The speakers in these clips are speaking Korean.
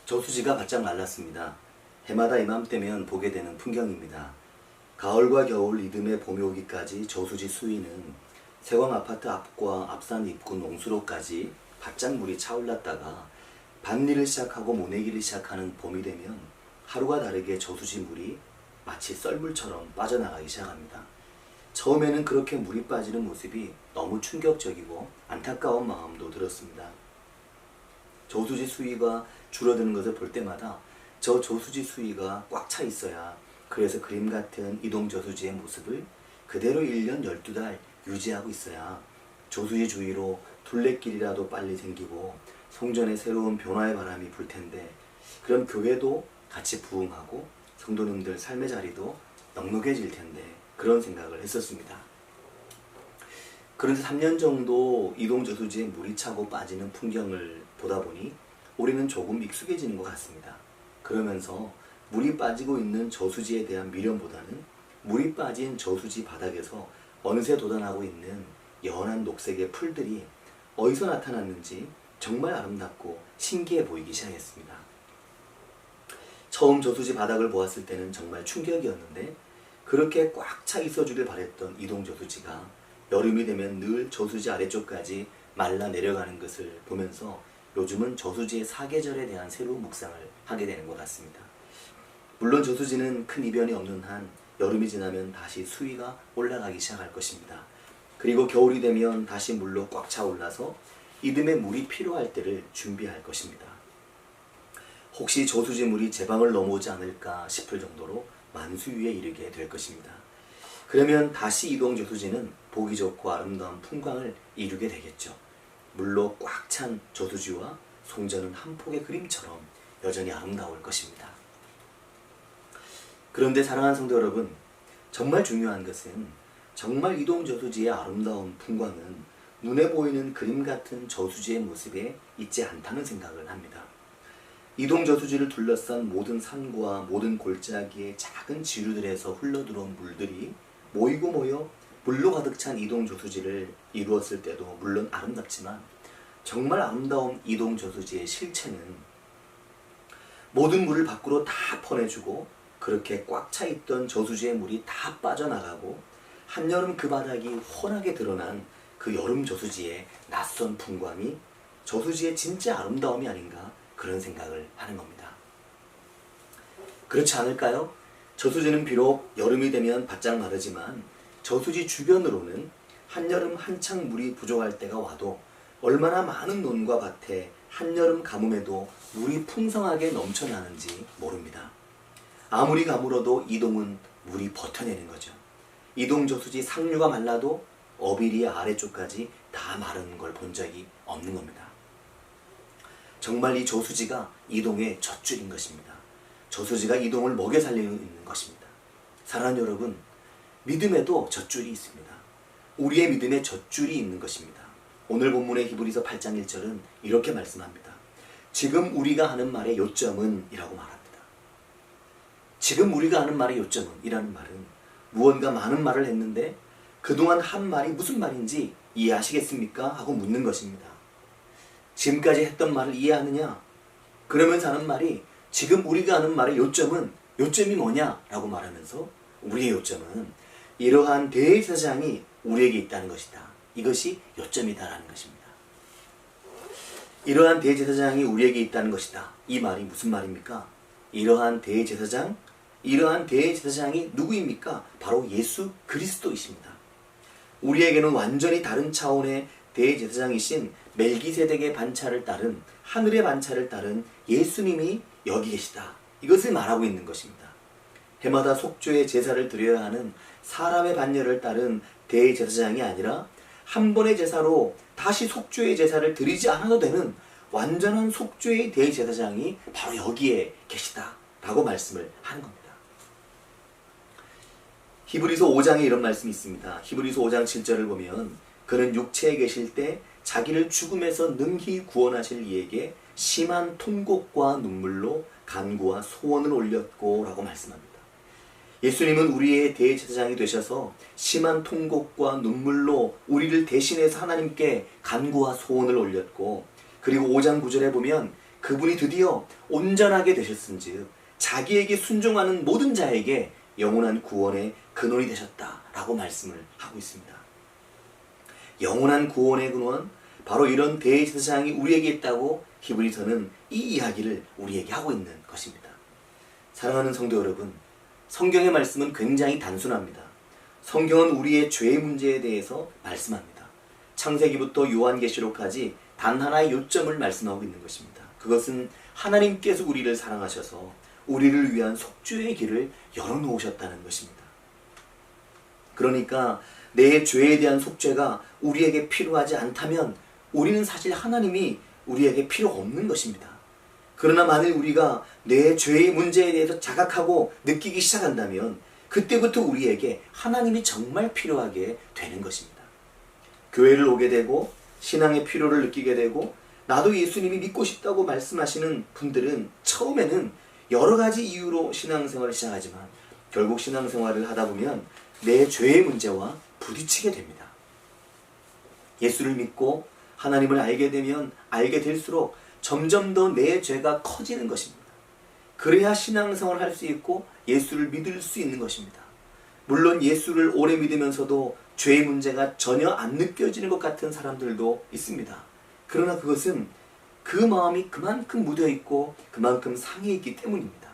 저수지가 바짝 말랐습니다. 해마다 이맘때면 보게 되는 풍경입니다. 가을과 겨울 리듬의 봄이 오기까지 저수지 수위는 세광 아파트 앞과 앞산 입구 농수로까지 바짝 물이 차올랐다가 밭일을 시작하고 모내기를 시작하는 봄이 되면 하루가 다르게 저수지 물이 마치 썰물처럼 빠져나가기 시작합니다. 처음에는 그렇게 물이 빠지는 모습이 너무 충격적이고 안타까운 마음도 들었습니다. 저수지 수위가 줄어드는 것을 볼 때마다 저 저수지 수위가 꽉 차 있어야 그래서 그림 같은 이동 저수지의 모습을 그대로 1년 12달 유지하고 있어야 저수지 주위로 둘레길이라도 빨리 생기고 송전에 새로운 변화의 바람이 불 텐데 그럼 교회도 같이 부흥하고 성도님들 삶의 자리도 넉넉해질 텐데 그런 생각을 했었습니다. 그런데 3년 정도 이동 저수지에 물이 차고 빠지는 풍경을 보다 보니 우리는 조금 익숙해지는 것 같습니다. 그러면서 물이 빠지고 있는 저수지에 대한 미련보다는 물이 빠진 저수지 바닥에서 어느새 돋아나고 있는 연한 녹색의 풀들이 어디서 나타났는지 정말 아름답고 신기해 보이기 시작했습니다. 처음 저수지 바닥을 보았을 때는 정말 충격이었는데 그렇게 꽉 차 있어주길 바랬던 이동 저수지가 여름이 되면 늘 저수지 아래쪽까지 말라 내려가는 것을 보면서 요즘은 저수지의 사계절에 대한 새로운 묵상을 하게 되는 것 같습니다. 물론 저수지는 큰 이변이 없는 한 여름이 지나면 다시 수위가 올라가기 시작할 것입니다. 그리고 겨울이 되면 다시 물로 꽉 차 올라서 이듬해 물이 필요할 때를 준비할 것입니다. 혹시 저수지 물이 제방을 넘어오지 않을까 싶을 정도로 만수위에 이르게 될 것입니다. 그러면 다시 이동 저수지는 보기 좋고 아름다운 풍광을 이루게 되겠죠. 물로 꽉 찬 저수지와 송전은 한 폭의 그림처럼 여전히 아름다울 것입니다. 그런데 사랑하는 성도 여러분, 정말 중요한 것은 정말 이동 저수지의 아름다운 풍광은 눈에 보이는 그림 같은 저수지의 모습에 있지 않다는 생각을 합니다. 이동 저수지를 둘러싼 모든 산과 모든 골짜기의 작은 지류들에서 흘러들어온 물들이 모이고 모여 물로 가득 찬 이동 저수지를 이루었을 때도 물론 아름답지만 정말 아름다운 이동 저수지의 실체는 모든 물을 밖으로 다 퍼내주고 그렇게 꽉 차 있던 저수지의 물이 다 빠져나가고 한여름 그 바닥이 훤하게 드러난 그 여름 저수지의 낯선 풍광이 저수지의 진짜 아름다움이 아닌가 그런 생각을 하는 겁니다. 그렇지 않을까요? 저수지는 비록 여름이 되면 바짝 마르지만 저수지 주변으로는 한여름 한창 물이 부족할 때가 와도 얼마나 많은 논과 밭에 한여름 가뭄에도 물이 풍성하게 넘쳐나는지 모릅니다. 아무리 가물어도 이동은 물이 버텨내는 거죠. 이동 저수지 상류가 말라도 어비리 아래쪽까지 다 마르는 걸 본 적이 없는 겁니다. 정말 이 저수지가 이동의 젖줄인 것입니다. 저수지가 이동을 먹여 살리는 것입니다. 사랑하는 여러분, 믿음에도 젖줄이 있습니다. 우리의 믿음에 젖줄이 있는 것입니다. 오늘 본문의 히브리서 8장 1절은 이렇게 말씀합니다. 지금 우리가 하는 말의 요점은 이라고 말합니다. 지금 우리가 하는 말의 요점은 이라는 말은 무언가 많은 말을 했는데 그동안 한 말이 무슨 말인지 이해하시겠습니까? 하고 묻는 것입니다. 지금까지 했던 말을 이해하느냐? 그러면서 하는 말이 지금 우리가 하는 말의 요점이 뭐냐? 라고 말하면서 우리의 요점은 이러한 대제사장이 우리에게 있다는 것이다. 이것이 요점이다라는 것입니다. 이러한 대제사장이 우리에게 있다는 것이다. 이 말이 무슨 말입니까? 이러한 대제사장이 누구입니까? 바로 예수 그리스도이십니다. 우리에게는 완전히 다른 차원의 대제사장이신 멜기세덱의 반차를 따른 하늘의 반차를 따른 예수님이 여기 계시다. 이것을 말하고 있는 것입니다. 해마다 속죄의 제사를 드려야 하는 사람의 반열을 따른 대제사장이 아니라 한 번의 제사로 다시 속죄의 제사를 드리지 않아도 되는 완전한 속죄의 대제사장이 바로 여기에 계시다 라고 말씀을 하는 겁니다. 히브리서 5장에 이런 말씀이 있습니다. 히브리서 5장 7절을 보면 그는 육체에 계실 때 자기를 죽음에서 능히 구원하실 이에게 심한 통곡과 눈물로 간구와 소원을 올렸고 라고 말씀합니다. 예수님은 우리의 대제사장이 되셔서 심한 통곡과 눈물로 우리를 대신해서 하나님께 간구와 소원을 올렸고 그리고 5장 9절에 보면 그분이 드디어 온전하게 되셨은즉 자기에게 순종하는 모든 자에게 영원한 구원의 근원이 되셨다라고 말씀을 하고 있습니다. 영원한 구원의 근원, 바로 이런 대제사장이 우리에게 있다고 히브리서는 이 이야기를 우리에게 하고 있는 것입니다. 사랑하는 성도 여러분, 성경의 말씀은 굉장히 단순합니다. 성경은 우리의 죄의 문제에 대해서 말씀합니다. 창세기부터 요한계시록까지 단 하나의 요점을 말씀하고 있는 것입니다. 그것은 하나님께서 우리를 사랑하셔서 우리를 위한 속죄의 길을 열어놓으셨다는 것입니다. 그러니까 내 죄에 대한 속죄가 우리에게 필요하지 않다면 우리는 사실 하나님이 우리에게 필요 없는 것입니다. 그러나 만일 우리가 내 죄의 문제에 대해서 자각하고 느끼기 시작한다면 그때부터 우리에게 하나님이 정말 필요하게 되는 것입니다. 교회를 오게 되고 신앙의 필요를 느끼게 되고 나도 예수님이 믿고 싶다고 말씀하시는 분들은 처음에는 여러 가지 이유로 신앙생활을 시작하지만 결국 신앙생활을 하다 보면 내 죄의 문제와 부딪히게 됩니다. 예수를 믿고 하나님을 알게 되면 알게 될수록 점점 더 내 죄가 커지는 것입니다. 그래야 신앙생활을 할 수 있고 예수를 믿을 수 있는 것입니다. 물론 예수를 오래 믿으면서도 죄의 문제가 전혀 안 느껴지는 것 같은 사람들도 있습니다. 그러나 그것은 그 마음이 그만큼 묻어있고 그만큼 상해 있기 때문입니다.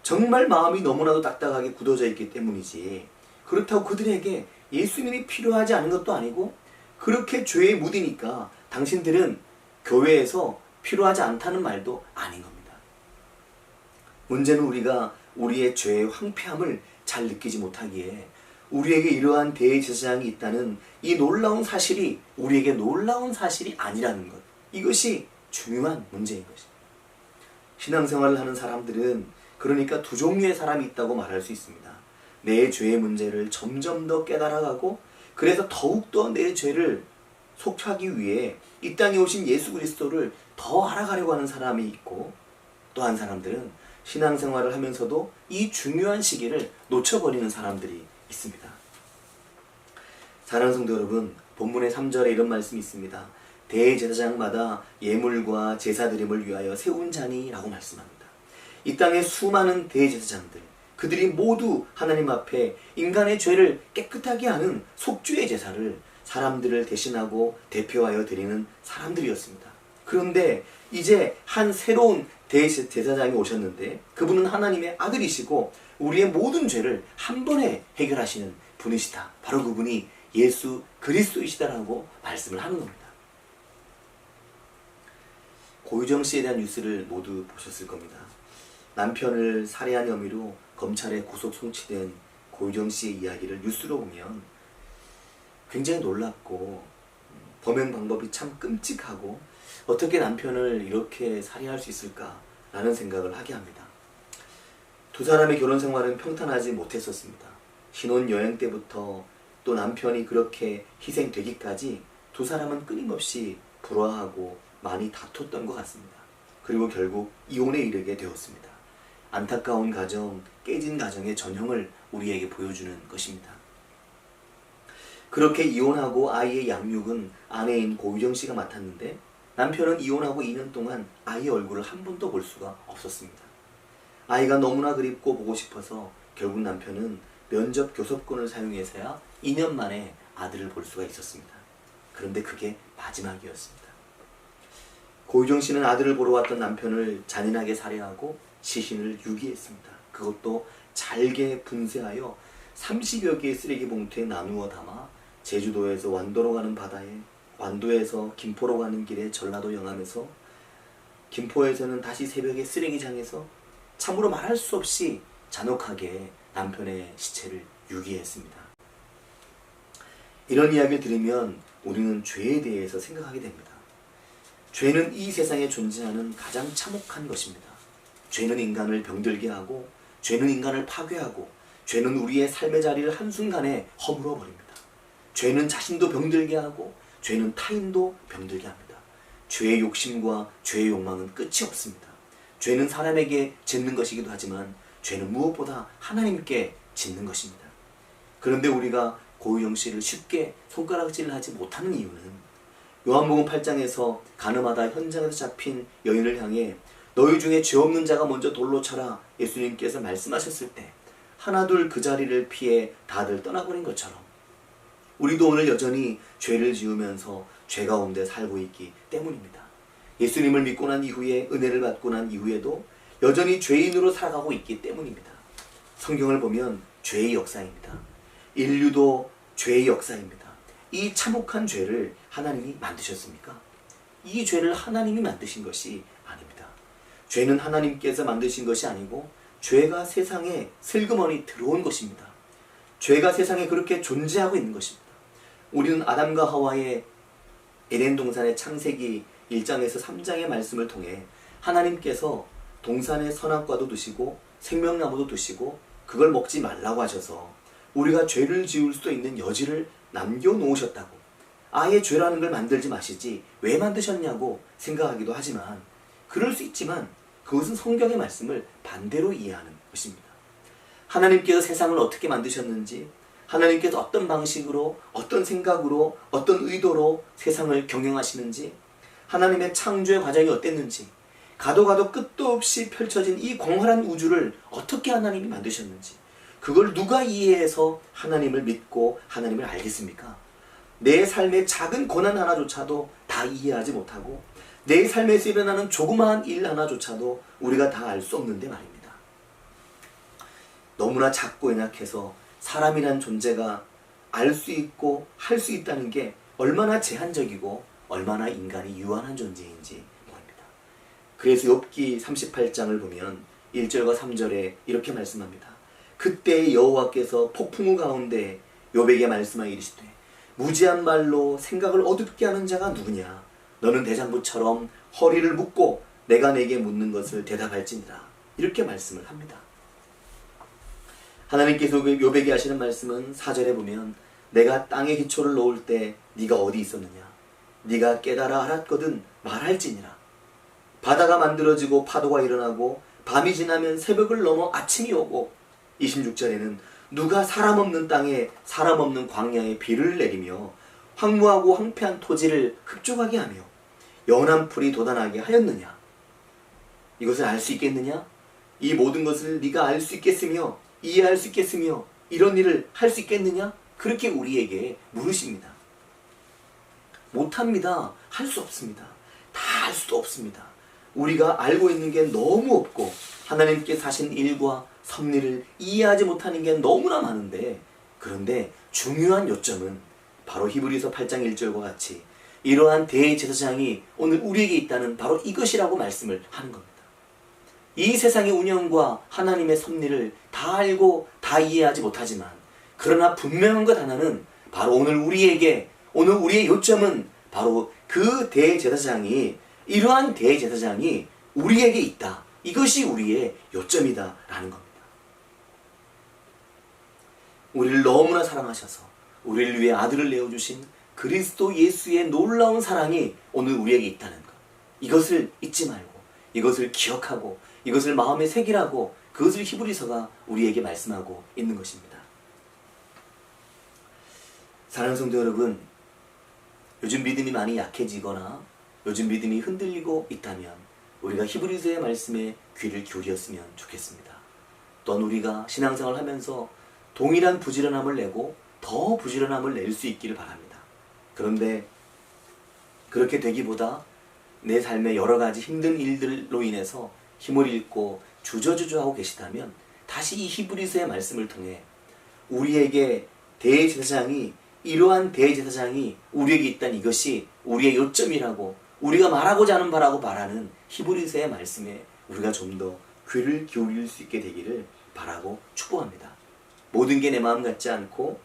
정말 마음이 너무나도 딱딱하게 굳어져 있기 때문이지 그렇다고 그들에게 예수님이 필요하지 않은 것도 아니고 그렇게 죄에 묻으니까 당신들은 교회에서 필요하지 않다는 말도 아닌 겁니다. 문제는 우리가 우리의 죄의 황폐함을 잘 느끼지 못하기에 우리에게 이러한 대제사장이 있다는 이 놀라운 사실이 우리에게 놀라운 사실이 아니라는 것. 이것이 중요한 문제인 것입니다. 신앙생활을 하는 사람들은 그러니까 두 종류의 사람이 있다고 말할 수 있습니다. 내 죄의 문제를 점점 더 깨달아가고 그래서 더욱더 내 죄를 속하기 위해 이 땅에 오신 예수 그리스도를 더 알아가려고 하는 사람이 있고 또 한 사람들은 신앙생활을 하면서도 이 중요한 시기를 놓쳐버리는 사람들이 있습니다. 사랑하는 성도 여러분, 본문의 3절에 이런 말씀이 있습니다. 대제사장마다 예물과 제사드림을 위하여 세운 자니라고 말씀합니다. 이 땅의 수많은 대제사장들, 그들이 모두 하나님 앞에 인간의 죄를 깨끗하게 하는 속죄의 제사를 사람들을 대신하고 대표하여 드리는 사람들이었습니다. 그런데 이제 한 새로운 대제사장이 오셨는데 그분은 하나님의 아들이시고 우리의 모든 죄를 한 번에 해결하시는 분이시다. 바로 그분이 예수 그리스도이시다라고 말씀을 하는 겁니다. 고유정 씨에 대한 뉴스를 모두 보셨을 겁니다. 남편을 살해한 혐의로 검찰에 구속 송치된 고유정 씨의 이야기를 뉴스로 보면 굉장히 놀랍고 범행 방법이 참 끔찍하고 어떻게 남편을 이렇게 살해할 수 있을까라는 생각을 하게 합니다. 두 사람의 결혼 생활은 평탄하지 못했었습니다. 신혼여행 때부터 또 남편이 그렇게 희생되기까지 두 사람은 끊임없이 불화하고 많이 다퉜던 것 같습니다. 그리고 결국 이혼에 이르게 되었습니다. 안타까운 가정, 깨진 가정의 전형을 우리에게 보여주는 것입니다. 그렇게 이혼하고 아이의 양육은 아내인 고유정 씨가 맡았는데 남편은 이혼하고 2년 동안 아이의 얼굴을 한 번도 볼 수가 없었습니다. 아이가 너무나 그립고 보고 싶어서 결국 남편은 면접 교섭권을 사용해서야 2년 만에 아들을 볼 수가 있었습니다. 그런데 그게 마지막이었습니다. 고유정 씨는 아들을 보러 왔던 남편을 잔인하게 살해하고 시신을 유기했습니다. 그것도 잘게 분쇄하여 30여 개의 쓰레기 봉투에 나누어 담아 제주도에서 완도로 가는 바다에, 완도에서 김포로 가는 길에 전라도 영암에서, 김포에서는 다시 새벽에 쓰레기장에서 참으로 말할 수 없이 잔혹하게 남편의 시체를 유기했습니다. 이런 이야기를 들으면 우리는 죄에 대해서 생각하게 됩니다. 죄는 이 세상에 존재하는 가장 참혹한 것입니다. 죄는 인간을 병들게 하고, 죄는 인간을 파괴하고, 죄는 우리의 삶의 자리를 한순간에 허물어 버립니다. 죄는 자신도 병들게 하고, 죄는 타인도 병들게 합니다. 죄의 욕심과 죄의 욕망은 끝이 없습니다. 죄는 사람에게 짓는 것이기도 하지만 죄는 무엇보다 하나님께 짓는 것입니다. 그런데 우리가 고유정 씨를 쉽게 손가락질을 하지 못하는 이유는 요한복음 8장에서 가늠하다 현장에서 잡힌 여인을 향해 너희 중에 죄 없는 자가 먼저 돌로 쳐라 예수님께서 말씀하셨을 때 하나둘 그 자리를 피해 다들 떠나버린 것처럼 우리도 오늘 여전히 죄를 지으면서 죄 가운데 살고 있기 때문입니다. 예수님을 믿고 난 이후에 은혜를 받고 난 이후에도 여전히 죄인으로 살아가고 있기 때문입니다. 성경을 보면 죄의 역사입니다. 인류도 죄의 역사입니다. 이 참혹한 죄를 하나님이 만드셨습니까? 이 죄를 하나님이 만드신 것이 아닙니다. 죄는 하나님께서 만드신 것이 아니고 죄가 세상에 슬그머니 들어온 것입니다. 죄가 세상에 그렇게 존재하고 있는 것입니다. 우리는 아담과 하와의 에덴 동산의 창세기 1장에서 3장의 말씀을 통해 하나님께서 동산의 선악과도 두시고 생명나무도 두시고 그걸 먹지 말라고 하셔서 우리가 죄를 지을 수도 있는 여지를 남겨놓으셨다고, 아예 죄라는 걸 만들지 마시지 왜 만드셨냐고 생각하기도 하지만, 그럴 수 있지만 그것은 성경의 말씀을 반대로 이해하는 것입니다. 하나님께서 세상을 어떻게 만드셨는지, 하나님께서 어떤 방식으로, 어떤 생각으로, 어떤 의도로 세상을 경영하시는지, 하나님의 창조의 과정이 어땠는지, 가도 가도 끝도 없이 펼쳐진 이 광활한 우주를 어떻게 하나님이 만드셨는지, 그걸 누가 이해해서 하나님을 믿고 하나님을 알겠습니까? 내 삶의 작은 고난 하나조차도 다 이해하지 못하고 내 삶에서 일어나는 조그마한 일 하나조차도 우리가 다 알 수 없는데 말입니다. 너무나 작고 연약해서 사람이란 존재가 알 수 있고 할 수 있다는 게 얼마나 제한적이고 얼마나 인간이 유한한 존재인지 모릅니다. 그래서 욥기 38장을 보면 1절과 3절에 이렇게 말씀합니다. 그때 여호와께서 폭풍우 가운데 욥에게 말씀하여 이르시되 무지한 말로 생각을 어둡게 하는 자가 누구냐? 너는 대장부처럼 허리를 묶고 내가 내게 묻는 것을 대답할지니라. 이렇게 말씀을 합니다. 하나님께서 욥에게 하시는 말씀은 4절에 보면 내가 땅에 기초를 놓을 때 네가 어디 있었느냐? 네가 깨달아 알았거든 말할지니라. 바다가 만들어지고 파도가 일어나고 밤이 지나면 새벽을 넘어 아침이 오고 26절에는 누가 사람 없는 땅에 사람 없는 광야에 비를 내리며 황무하고 황폐한 토지를 흡족하게 하며 연한 풀이 돋아나게 하였느냐? 이것을 알 수 있겠느냐? 이 모든 것을 네가 알 수 있겠으며 이해할 수 있겠으며 이런 일을 할 수 있겠느냐? 그렇게 우리에게 물으십니다. 못합니다. 할 수 없습니다. 다 할 수도 없습니다. 우리가 알고 있는 게 너무 없고 하나님께서 하신 일과 섭리를 이해하지 못하는 게 너무나 많은데, 그런데 중요한 요점은 바로 히브리서 8장 1절과 같이 이러한 대제사장이 오늘 우리에게 있다는 바로 이것이라고 말씀을 하는 겁니다. 이 세상의 운영과 하나님의 섭리를 다 알고 다 이해하지 못하지만, 그러나 분명한 것 하나는 바로 오늘 우리의 요점은 바로 그 대제사장이, 이러한 대제사장이 우리에게 있다. 이것이 우리의 요점이다라는 겁니다. 우리를 너무나 사랑하셔서 우리를 위해 아들을 내어주신 그리스도 예수의 놀라운 사랑이 오늘 우리에게 있다는 것, 이것을 잊지 말고 이것을 기억하고 이것을 마음에 새기라고 그것을 히브리서가 우리에게 말씀하고 있는 것입니다. 사랑하는 성도 여러분, 요즘 믿음이 많이 약해지거나 요즘 믿음이 흔들리고 있다면 우리가 히브리서의 말씀에 귀를 기울였으면 좋겠습니다. 또한 우리가 신앙생활을 하면서 동일한 부지런함을 내고 더 부지런함을 낼 수 있기를 바랍니다. 그런데 그렇게 되기보다 내 삶의 여러 가지 힘든 일들로 인해서 힘을 잃고 주저주저하고 계시다면 다시 이 히브리서의 말씀을 통해 우리에게 대제사장이, 이러한 대제사장이 우리에게 있다는 이것이 우리의 요점이라고 우리가 말하고자 하는 바라고 말하는 히브리서의 말씀에 우리가 좀 더 귀를 기울일 수 있게 되기를 바라고 축복합니다. 모든 게 내 마음 같지 않고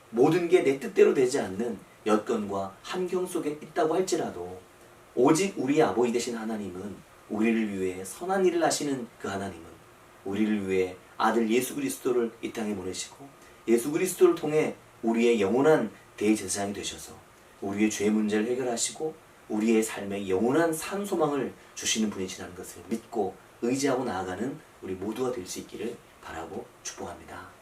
모든 게 내 뜻대로 되지 않는 여건과 환경 속에 있다고 할지라도 오직 우리의 아버지 되신 하나님은, 우리를 위해 선한 일을 하시는 그 하나님은 우리를 위해 아들 예수 그리스도를 이 땅에 보내시고 예수 그리스도를 통해 우리의 영원한 대제사장이 되셔서 우리의 죄 문제를 해결하시고 우리의 삶에 영원한 산 소망을 주시는 분이시라는 것을 믿고 의지하고 나아가는 우리 모두가 될 수 있기를 바라고 축복합니다.